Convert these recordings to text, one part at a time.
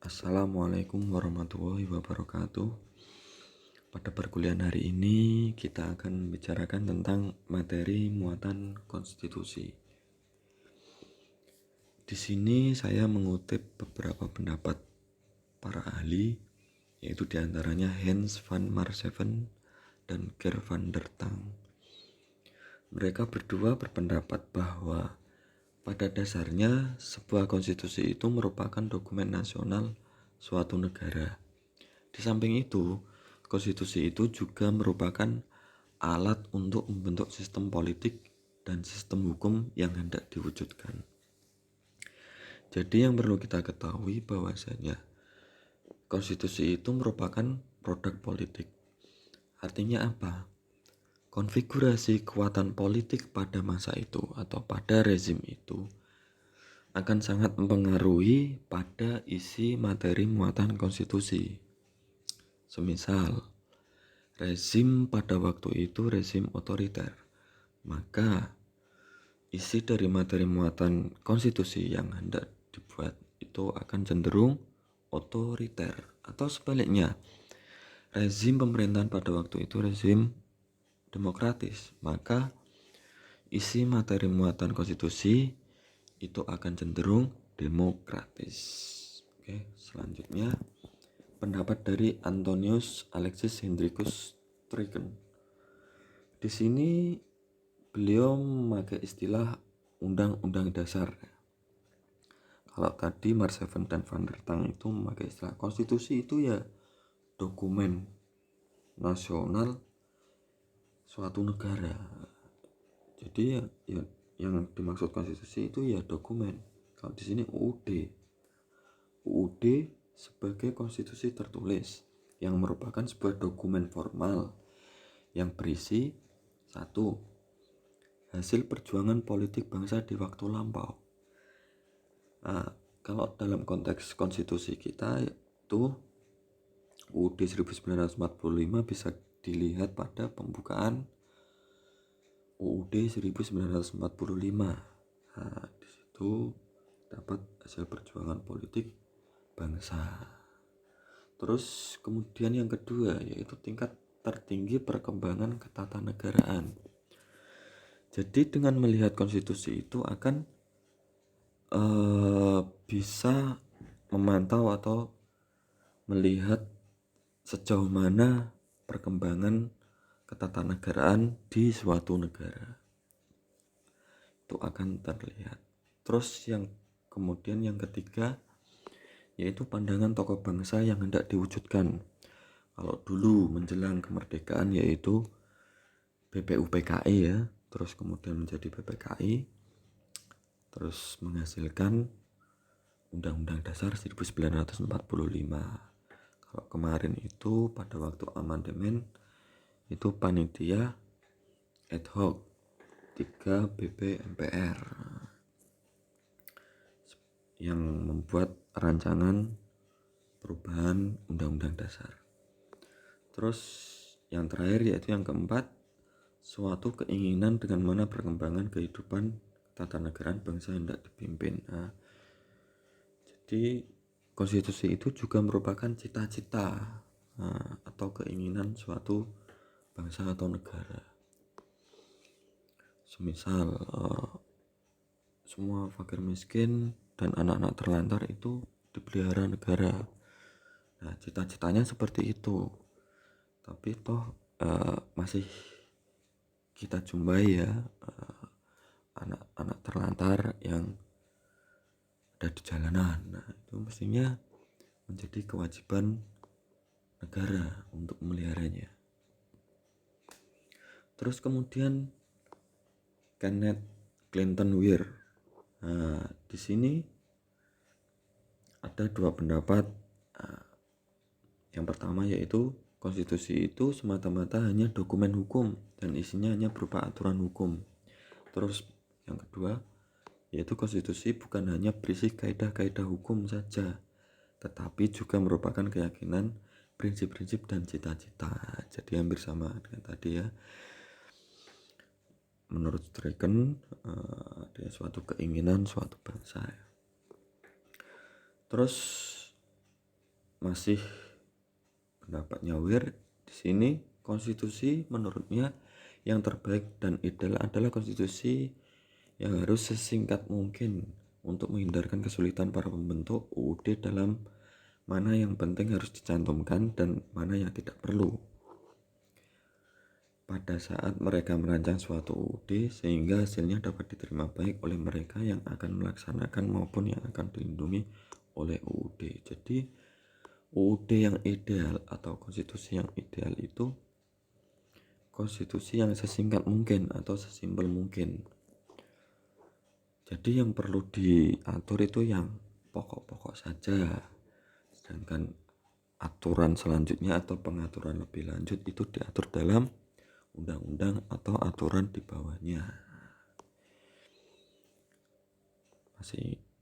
Assalamualaikum warahmatullahi wabarakatuh. Pada perkuliahan hari ini kita akan membicarakan tentang materi muatan konstitusi. Di sini saya mengutip beberapa pendapat para ahli, yaitu diantaranya Hans van Marseven dan Ger van der Tang. Mereka berdua berpendapat bahwa pada dasarnya sebuah konstitusi itu merupakan dokumen nasional suatu negara. Di samping itu, konstitusi itu juga merupakan alat untuk membentuk sistem politik dan sistem hukum yang hendak diwujudkan. Jadi yang perlu kita ketahui bahwasanya konstitusi itu merupakan produk politik. Artinya apa? Konfigurasi kekuatan politik pada masa itu atau pada rezim itu akan sangat mempengaruhi pada isi materi muatan konstitusi. Semisal, rezim pada waktu itu rezim otoriter, maka isi dari materi muatan konstitusi yang hendak dibuat itu akan cenderung otoriter. Atau sebaliknya, rezim pemerintahan pada waktu itu rezim demokratis, maka isi materi muatan konstitusi itu akan cenderung demokratis. Oke, selanjutnya pendapat dari Antonius Alexis Hendrikus Tricken. Di sini beliau memakai istilah undang-undang dasar. Kalau tadi Marseven dan Van der Tang itu memakai istilah konstitusi itu ya dokumen nasional suatu negara. Jadi ya yang dimaksud konstitusi itu ya dokumen. Kalau di sini UUD sebagai konstitusi tertulis yang merupakan sebuah dokumen formal yang berisi 1. Hasil perjuangan politik bangsa di waktu lampau. Nah, kalau dalam konteks konstitusi kita itu UUD 1945 bisa dilihat pada pembukaan UUD 1945. Nah, di situ dapat hasil perjuangan politik bangsa. Terus kemudian yang kedua yaitu tingkat tertinggi perkembangan ketatanegaraan. Jadi dengan melihat konstitusi itu akan bisa memantau atau melihat sejauh mana perkembangan ketatanegaraan di suatu negara. Itu akan terlihat. Terus kemudian yang ketiga yaitu pandangan tokoh bangsa yang hendak diwujudkan. Kalau dulu menjelang kemerdekaan yaitu BPUPKI ya, terus kemudian menjadi BPKI, terus menghasilkan Undang-Undang Dasar 1945. Kalau kemarin itu pada waktu amandemen itu panitia ad hoc 3 BP MPR yang membuat rancangan perubahan Undang-Undang Dasar. Terus yang terakhir yaitu yang keempat, suatu keinginan dengan mana perkembangan kehidupan ketatanegaraan bangsa hendak dipimpin. Nah, jadi konstitusi itu juga merupakan cita-cita atau keinginan suatu bangsa atau negara. Semisal semua fakir miskin dan anak-anak terlantar itu dipelihara negara. Nah, cita-citanya seperti itu. Tapi toh masih kita jumpai ya anak-anak terlantar yang ada di jalanan. Nah, itu mestinya menjadi kewajiban negara untuk memeliharanya. Terus kemudian Kenneth Clinton Weir. Nah, di sini ada dua pendapat. Yang pertama yaitu konstitusi itu semata-mata hanya dokumen hukum dan isinya hanya berupa aturan hukum. Terus yang kedua yaitu konstitusi bukan hanya berisi kaidah-kaidah hukum saja, tetapi juga merupakan keyakinan, prinsip-prinsip dan cita-cita. Jadi hampir sama dengan tadi ya. Menurut Draken ada suatu keinginan suatu bangsa. Terus masih pendapatnya Wir, di sini konstitusi menurutnya yang terbaik dan ideal adalah konstitusi yang harus sesingkat mungkin untuk menghindarkan kesulitan para pembentuk UUD dalam mana yang penting harus dicantumkan dan mana yang tidak perlu pada saat mereka merancang suatu UUD, sehingga hasilnya dapat diterima baik oleh mereka yang akan melaksanakan maupun yang akan dilindungi oleh UUD. Jadi UUD yang ideal atau konstitusi yang ideal itu konstitusi yang sesingkat mungkin atau sesimpel mungkin. Jadi yang perlu diatur itu yang pokok-pokok saja, sedangkan aturan selanjutnya atau pengaturan lebih lanjut itu diatur dalam undang-undang atau aturan di bawahnya.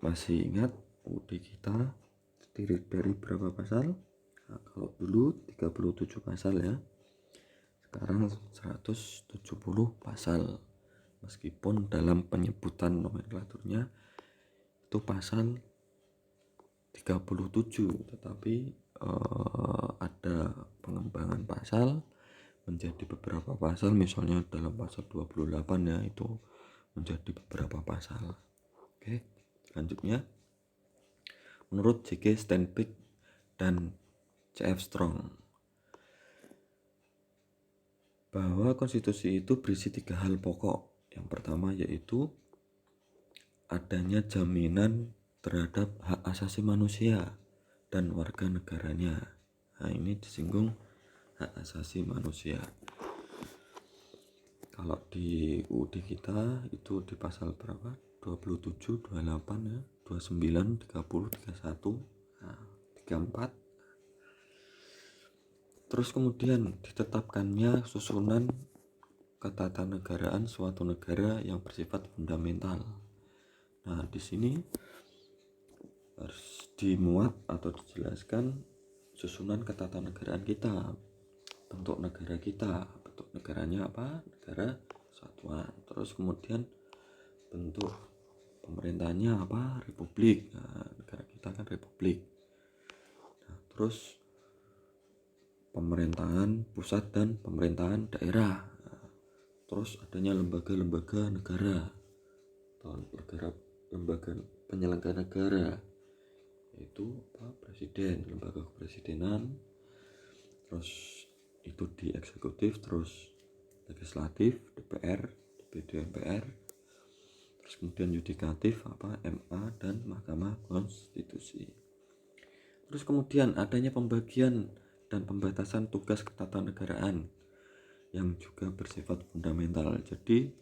Masih ingat UUD kita terdiri dari berapa pasal? Nah, kalau dulu 37 pasal ya, sekarang 170 pasal. Meskipun dalam penyebutan nomenklaturnya itu pasal 37, tetapi ada pengembangan pasal menjadi beberapa pasal, misalnya dalam pasal 28 ya, itu menjadi beberapa pasal. Oke, selanjutnya menurut J.K. Stenbeck dan C.F. Strong bahwa konstitusi itu berisi 3 hal pokok. Yang pertama yaitu adanya jaminan terhadap hak asasi manusia dan warga negaranya. Nah, ini disinggung hak asasi manusia. Kalau di UUD kita itu di pasal berapa? 27, 28 ya, 29, 30, 31, nah, 34. Terus kemudian ditetapkannya susunan ketatanegaraan suatu negara yang bersifat fundamental. Nah, di sini harus dimuat atau dijelaskan susunan ketatanegaraan kita, bentuk negara kita, bentuk negaranya apa? Negara kesatuan. Terus kemudian bentuk pemerintahnya apa? Republik. Nah, negara kita kan republik. Nah, terus pemerintahan pusat dan pemerintahan daerah. Nah, terus adanya lembaga-lembaga negara atau lembaga penyelenggara negara, yaitu presiden, lembaga kepresidenan, terus itu di eksekutif, terus legislatif, DPR, DPD, MPR, terus kemudian yudikatif MA dan Mahkamah Konstitusi. Terus kemudian adanya pembagian dan pembatasan tugas ketatanegaraan yang juga bersifat fundamental. Jadi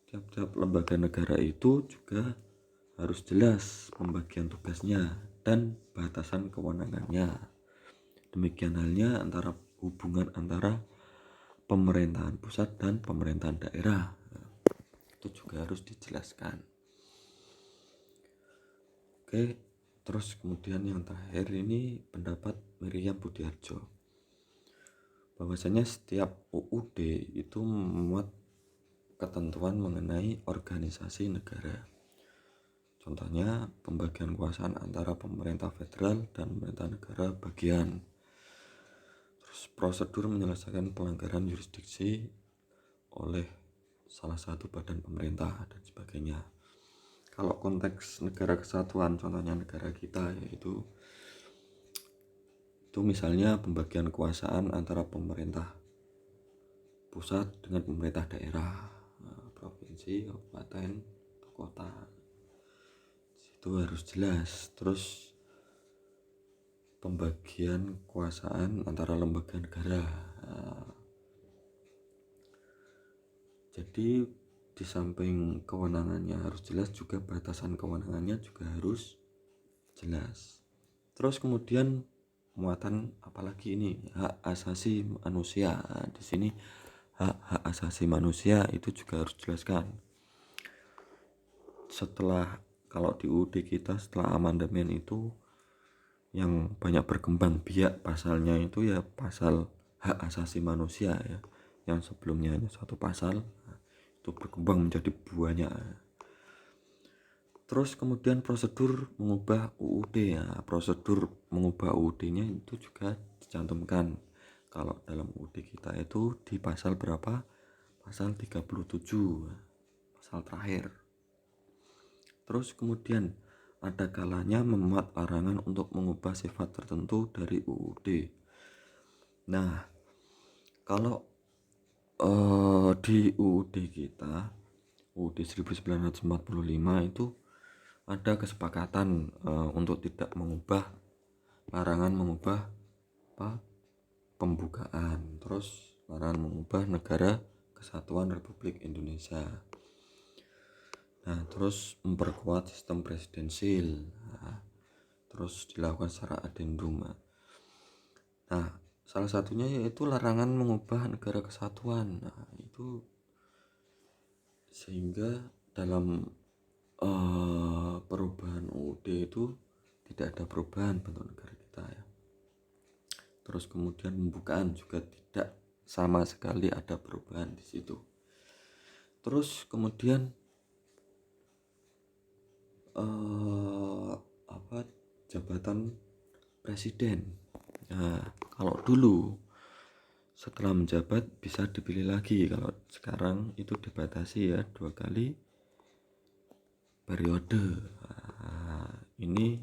tiap-tiap lembaga negara itu juga harus jelas pembagian tugasnya dan batasan kewenangannya. Demikian halnya hubungan antara pemerintahan pusat dan pemerintahan daerah, itu juga harus dijelaskan. Oke, terus kemudian yang terakhir ini pendapat Miriam Budiarjo, bahwasanya setiap UUD itu memuat ketentuan mengenai organisasi negara. Contohnya pembagian kekuasaan antara pemerintah federal dan pemerintah negara bagian. Terus prosedur menyelesaikan pelanggaran yurisdiksi oleh salah satu badan pemerintah dan sebagainya. Kalau konteks negara kesatuan, contohnya negara kita, yaitu itu misalnya pembagian kekuasaan antara pemerintah pusat dengan pemerintah daerah, provinsi, kabupaten, atau kota, itu harus jelas. Terus pembagian kekuasaan antara lembaga negara, jadi di samping kewenangannya harus jelas, juga batasan kewenangannya juga harus jelas. Terus kemudian muatan apalagi ini, hak asasi manusia. Di sini hak asasi manusia itu juga harus dijelaskan. Setelah kalau di UUD kita setelah amandemen itu yang banyak berkembang biak pasalnya itu ya pasal hak asasi manusia ya, yang sebelumnya hanya satu pasal itu berkembang menjadi banyak. Terus kemudian prosedur mengubah UUD ya. Prosedur mengubah UUD-nya itu juga dicantumkan. Kalau dalam UUD kita itu di pasal berapa? Pasal 37, pasal terakhir. Terus kemudian ada kalanya memuat larangan untuk mengubah sifat tertentu dari UUD. Nah, kalau di UUD kita, UUD 1945 itu ada kesepakatan untuk tidak mengubah larangan mengubah apa, pembukaan, terus larangan mengubah negara kesatuan Republik Indonesia. Nah, terus memperkuat sistem presidensil. Nah, terus dilakukan secara adendum. Nah, salah satunya yaitu larangan mengubah negara kesatuan. Nah, itu sehingga dalam perubahan UUD itu tidak ada perubahan bentuk negara kita ya. Terus kemudian pembukaan juga tidak sama sekali ada perubahan di situ. Terus kemudian jabatan presiden. Nah, kalau dulu setelah menjabat bisa dipilih lagi, kalau sekarang itu dibatasi ya 2 kali periode. Nah, ini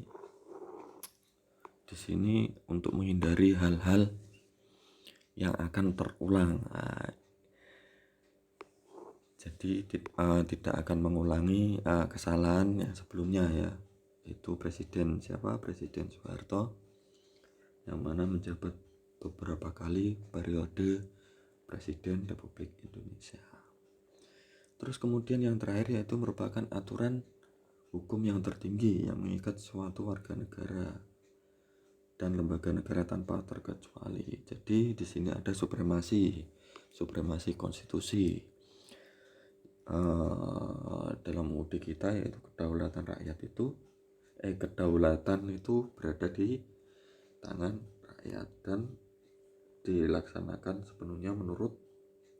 di sini untuk menghindari hal-hal yang akan terulang. Nah, jadi tidak akan mengulangi kesalahan yang sebelumnya ya. Itu Presiden Soeharto yang mana menjabat beberapa kali periode Presiden Republik Indonesia. Terus kemudian yang terakhir yaitu merupakan aturan hukum yang tertinggi yang mengikat suatu warga negara dan lembaga negara tanpa terkecuali. Jadi di sini ada supremasi konstitusi dalam UUD kita, yaitu kedaulatan itu berada di tangan rakyat dan dilaksanakan sepenuhnya menurut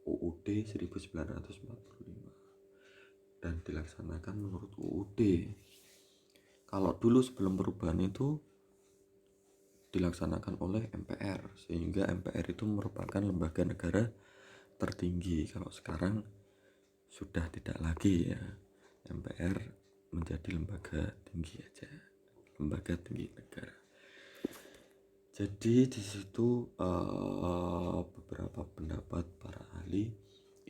UUD 1945 dan dilaksanakan menurut UUD. Kalau dulu sebelum perubahan itu dilaksanakan oleh MPR, sehingga MPR itu merupakan lembaga negara tertinggi. Kalau sekarang sudah tidak lagi ya, MPR menjadi lembaga tinggi aja, lembaga tinggi negara. Jadi di situ beberapa pendapat para ahli.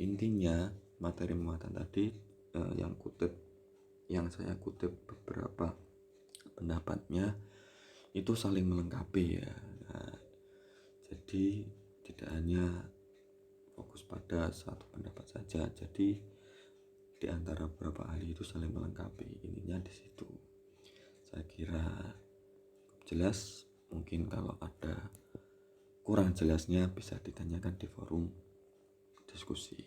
Intinya materi muatan tadi yang saya kutip beberapa pendapatnya itu saling melengkapi ya. Nah, jadi tidak hanya fokus pada satu pendapat saja. Jadi di antara beberapa ahli itu saling melengkapi. Ininya di situ. Saya kira jelas. Mungkin kalau ada kurang jelasnya bisa ditanyakan di forum diskusi.